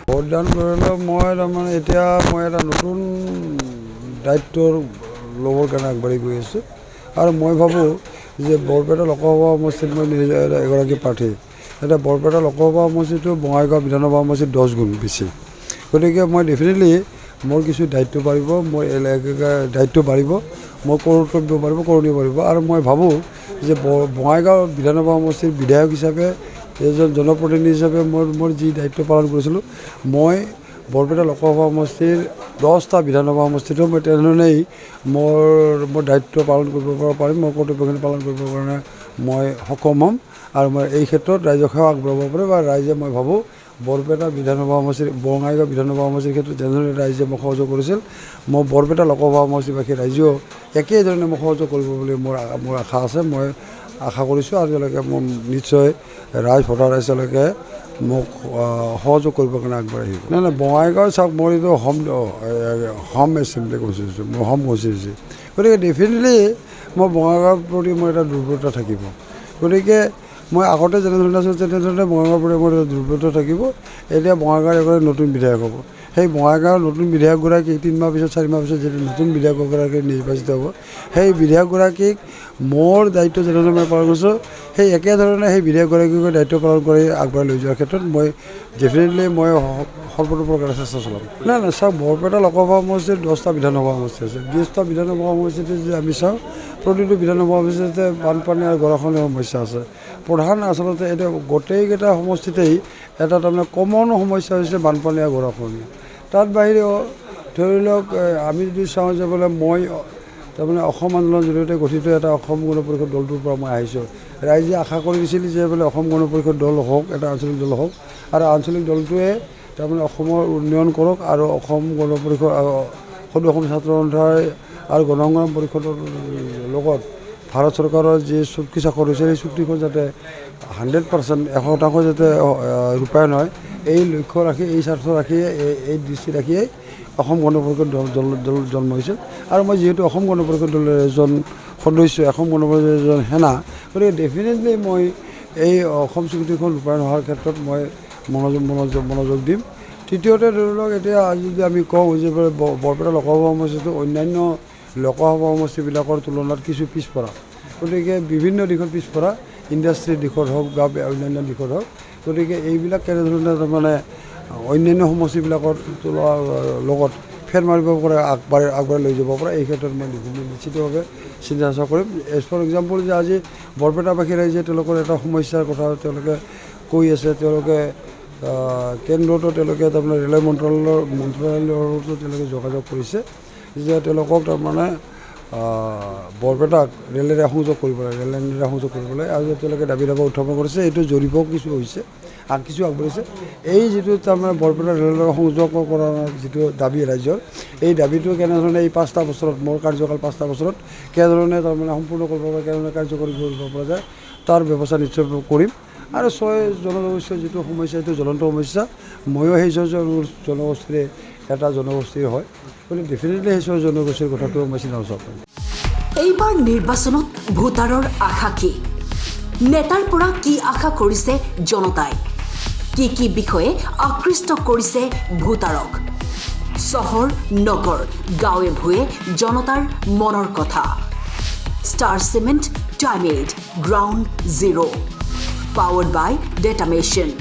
ভোটদান কৰিলে মই তাৰমানে এতিয়া মই এটা নতুন দায়িত্ব ল'বৰ কাৰণে আগবাঢ়ি গৈ আছোঁ আৰু মই ভাবোঁ যে বৰপেটা লোকসভা সমষ্টিত মই নিজে এগৰাকী প্ৰাৰ্থী। এতিয়া বৰপেটা লোকসভা সমষ্টিটো বঙাইগাঁও বিধানসভা সমষ্টিত 10 গুণ বেছি, গতিকে মই ডেফিনেটলি মোৰ কিছু দায়িত্ব বাঢ়িব, মোৰ দায়িত্ব বাঢ়িব, মোৰ কৰ্তব্য বাঢ়িব, কৰণীয় বাঢ়িব আৰু মই ভাবোঁ যে বঙাইগাঁও বিধানসভা সমষ্টিৰ বিধায়ক হিচাপে এজন জনপ্ৰতিনিধি হিচাপে মোৰ যি দায়িত্ব পালন কৰিছিলোঁ, মই বৰপেটা লোকসভা সমষ্টিৰ 10টা বিধানসভা সমষ্টিতো মই তেনেধৰণেই মোৰ দায়িত্ব পালন কৰিব পাৰিম, মোৰ কৰ্তব্যখিনি পালন কৰিবৰ কাৰণে মই সক্ষম হ'ম আৰু মই এই ক্ষেত্ৰত ৰাইজক সেৱা আগবঢ়াব পাৰিম আৰু ৰাইজে মই ভাবোঁ বৰপেটা বিধানসভা সমষ্টিৰ বঙাইগাঁও বিধানসভা সমষ্টিৰ ক্ষেত্ৰত যেনেধৰণে ৰাইজে মোক সহযোগ কৰিছিল, মই বৰপেটা লোকসভা সমষ্টিবাসী ৰাইজেও একেধৰণে মোক সহযোগ কৰিব বুলি মোৰ আশা আছে। মই আশা কৰিছোঁ আৰু তেওঁলোকে মোৰ নিশ্চয় ভোটাৰ ৰাইজলৈকে মোক সহযোগ কৰিবৰ কাৰণে আগবাঢ়ি আহিব। নাই বঙাইগাঁও চাওক, মোৰ এইটো হোম এছেম্বলি কনষ্টিটিউচন, মোৰ হোম কনষ্টিটিউচি, গতিকে ডেফিনেটলি মই বঙাইগাঁৱৰ প্ৰতি মোৰ এটা দুৰ্বলতা থাকিব। গতিকে মই আগতে যেনেধৰণে আছোঁ তেনেধৰণে বঙাইগাঁৱৰ প্ৰতি মোৰ এটা দুৰ্বলতা থাকিব। এতিয়া বঙাইগাঁৱৰ এগৰাকী নতুন বিধায়ক হ'ব, সেই বঙাইগাঁৱৰ নতুন বিধায়কগৰাকী 3 মাহ পিছত 4 মাহ পিছত যেতিয়া নতুন বিধায়কগৰাকী নিৰ্বাচিত হ'ব, সেই বিধায়কগৰাকীক মোৰ দায়িত্ব যেনেধৰণে মই পালন কৰিছোঁ, সেই একেধৰণে সেই বিধায়কগৰাকীকো দায়িত্ব পালন কৰি আগবঢ়াই লৈ যোৱাৰ ক্ষেত্ৰত মই ডেফিনেটলি মই সৰ্বতোপ্ৰকাৰে চেষ্টা চলাম। নাই চাওক, বৰপেটা লোকসভা সমষ্টিত 10টা বিধানসভা সমষ্টি আছে। 10টা বিধানসভা সমষ্টিতে যদি আমি চাওঁ, প্ৰতিটো বিধানসভা সমষ্টিতে বানপানী আৰু গৰাখহনীয়া সমস্যা আছে। প্ৰধান আচলতে এতিয়া গোটেইকেইটা সমষ্টিতেই এটা তাৰমানে কমন সমস্যা হৈছে বানপানী আৰু গৰাখহনীয়া। তাত বাহিৰেও ধৰি লওক আমি যদি চাওঁ যে বোলে মই তাৰমানে অসম আন্দোলনৰ জৰিয়তে গঠিত এটা অসম গণ পৰিষদ দলটোৰ পৰা মই আহিছোঁ। ৰাইজে আশা কৰি দিছিল যে বোলে অসম গণ পৰিষদ দল হওক, এটা আঞ্চলিক দল হওক আৰু আঞ্চলিক দলটোৱে তাৰমানে অসমৰ উন্নয়ন কৰক আৰু অসম গণ পৰিষদ সদৌ অসম ছাত্ৰ সন্থাই আৰু গণ সংগ্ৰাম পৰিষদৰ লগত ভাৰত চৰকাৰৰ যি চুক্তি স্বাক্ষৰ হৈছে, সেই চুক্তিখন যাতে 100% 100% যাতে ৰূপায়ণ হয়, এই লক্ষ্য ৰাখি, এই স্বাৰ্থ ৰাখিয়ে, এই দৃষ্টি ৰাখিয়ে অসম গণ পৰিষদ দল জন্ম হৈছিল। আৰু মই যিহেতু অসম গণ পৰিষদ দলৰ এজন সদস্য, অসম গণ পৰিষদৰ এজন সেনা, গতিকে ডেফিনেটলি মই এই অসম চুক্তিখন ৰূপায়ণ হোৱাৰ ক্ষেত্ৰত মই মনোযোগ দিম। তৃতীয়তে ধৰি লওক, এতিয়া যদি আমি কওঁ যে বৰপেটা লোকসভা সমষ্টিটো অন্যান্য লোকসভা সমষ্টিবিলাকৰ তুলনাত কিছু পিছপৰা, গতিকে বিভিন্ন দিশত পিছপৰা, ইণ্ডাষ্ট্ৰীৰ দিশত হওক বা অন্যান্য দিশত হওক। গতিকে এইবিলাক কেনেধৰণে তাৰমানে অন্যান্য সমষ্টিবিলাকৰ লগত ফেৰ মাৰিব পৰা আগবাঢ়ি লৈ যাব পৰা, এই ক্ষেত্ৰত মই নিশ্চিতভাৱে চিন্তা চৰ্চা কৰিম। এজ ফৰ এক্সাম্পল, যে আজি বৰপেটাবাসী ৰাইজে তেওঁলোকৰ এটা সমস্যাৰ কথা তেওঁলোকে কৈ আছে, তেওঁলোকে কেন্দ্ৰতো তেওঁলোকে তাৰমানে ৰেলৱে মন্ত্ৰালয়ৰ লগতো তেওঁলোকে যোগাযোগ কৰিছে যে তেওঁলোকক তাৰমানে বৰপেটাক ৰেলেৰে সংযোগ কৰিব লাগে, ৰেল লাইনেৰে সংযোগ কৰিব লাগে আৰু তেওঁলোকে দাবী উত্থাপন কৰিছে। এইটো জৰীপো কিছু হৈছে, কিছু আগবাঢ়িছে। এই যিটো তাৰমানে বৰপেটা ৰেলৰ সংযোগ কৰাৰ যিটো দাবী ৰাইজৰ, এই দাবীটো কেনেধৰণে এই 5টা বছৰত, মোৰ কাৰ্যকাল 5টা বছৰত কেনেধৰণে তাৰমানে সম্পূৰ্ণ কৰিব পৰা, কেনেধৰণে কাৰ্যকৰী কৰিব পৰা যায়, তাৰ ব্যৱস্থা নিশ্চয় কৰিম। আৰু 6 জনগোষ্ঠীৰ যিটো সমস্যা, এইটো জ্বলন্ত সমস্যা, ময়ো সেই 6 জনগোষ্ঠীৰে এটা জনগোষ্ঠীৰ হয়, গতিকে ডেফিনেটলি সেই 6 জনগোষ্ঠীৰ কথাটো মই চিন্তা চৰ্চা কৰিম। এইবাৰ নিৰ্বাচনত ভোটাৰৰ আশা কি? নেতাৰ পৰা কি আশা কৰিছে জনতাই? কি বিষয়ে আকৃষ্ট কৰিছে ভোটাৰক? চহৰ, নগৰ, গাঁৱে ভূঞে জনতাৰ মনৰ কথা। ষ্টাৰ চিমেণ্ট, টাইমেড, Ground Zero', powered by Data Machine.